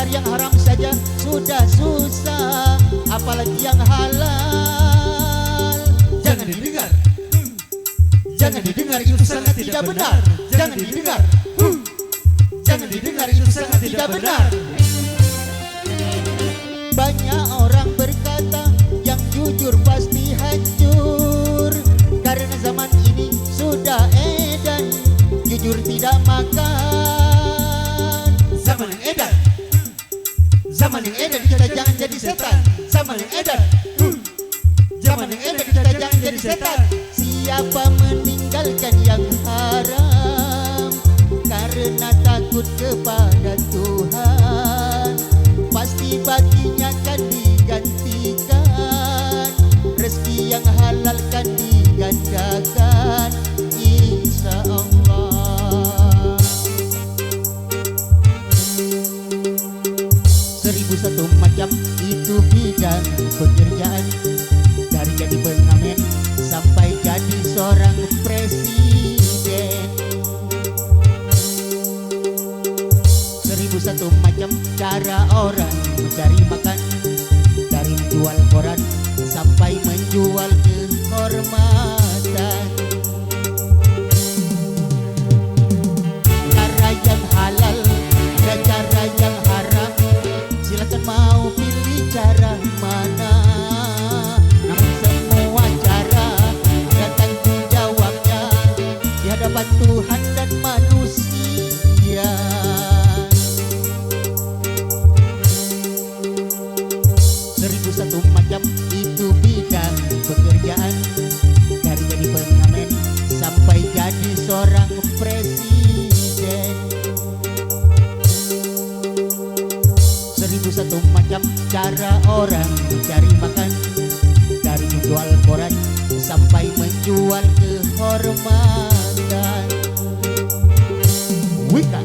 Cari yang haram saja sudah susah, apalagi yang halal. Jangan didengar, jangan didengar, itu sangat tidak benar. Jangan didengar, jangan didengar, itu sangat tidak benar. Banyak orang berkata yang jujur pasti hancur, karena zaman ini sudah edan jujur tidak makan. Zaman yang edan, zaman yang edan, kita jangan jadi setan. Zaman yang edan, zaman yang edan, kita jangan jadi setan. Siapa meninggalkan yang haram karena takut kepada Tuhan, pasti baginya akan digantikan, rezeki yang halal kan digandakan, insya Allah. 1001 macam itu bidang pekerjaan, dari jadi pengamen sampai jadi seorang presiden. 1001 macam cara orang mencari makan, dari menjual koran sampai menjual kehormatan. Cara yang halal dan cara yang haram, silakan mau pilih cara mana. Namun semua cara dan tanggung jawabnya di hadapan Tuhan dan manusia. 1001 macam itu bidang pekerjaan, dari jadi pengamen sampai jadi seorang presiden. 1001 macam cara orang mencari makan, dari menjual koran sampai menjual kehormatan. Wika.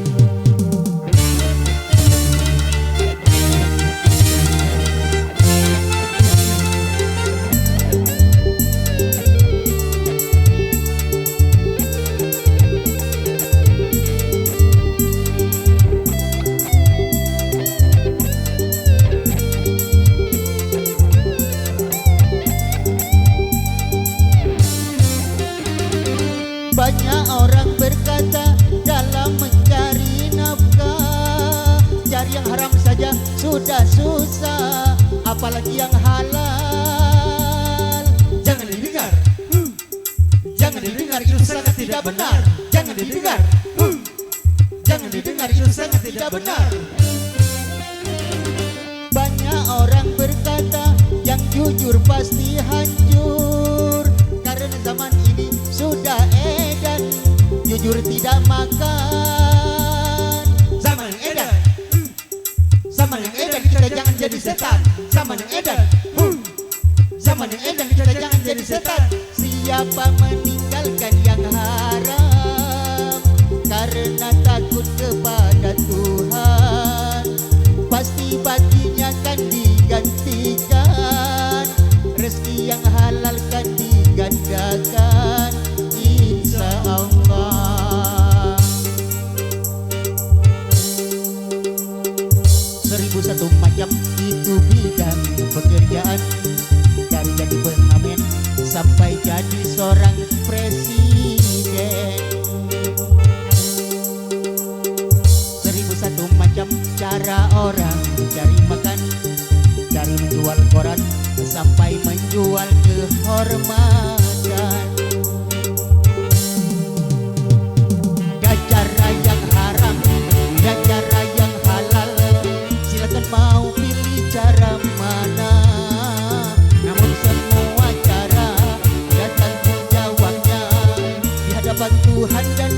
Banyak orang berkata dalam mencari nafkah, cari yang haram saja sudah susah, apalagi yang halal. Jangan didengar, jangan didengar, itu sangat tidak benar. Jangan didengar, jangan didengar, itu sangat tidak benar. Banyak orang berkata yang jujur pasti hancur, karena zaman ini sudah edan jujur tidak makan. Zaman yang edan, zaman yang edan, kita jangan jadi setan. Zaman yang edan, zaman yang edan, kita jangan jadi setan. Siapa meninggalkan yang haram karena takut kepada Tuhan, pasti baginya akan digantikan, rezeki yang halal kan digandakan, insya Allah. 1001 macam itu bidang pekerjaan, dari jadi pengamen sampai jadi seorang presiden. 1001 macam cara orang mencari makan, dari menjual koran sampai menjual kehormatan. Dan cara yang haram dan cara yang halal, silakan mau pilih cara mana. Namun semua cara dan tanggung jawabnya di hadapan Tuhan dan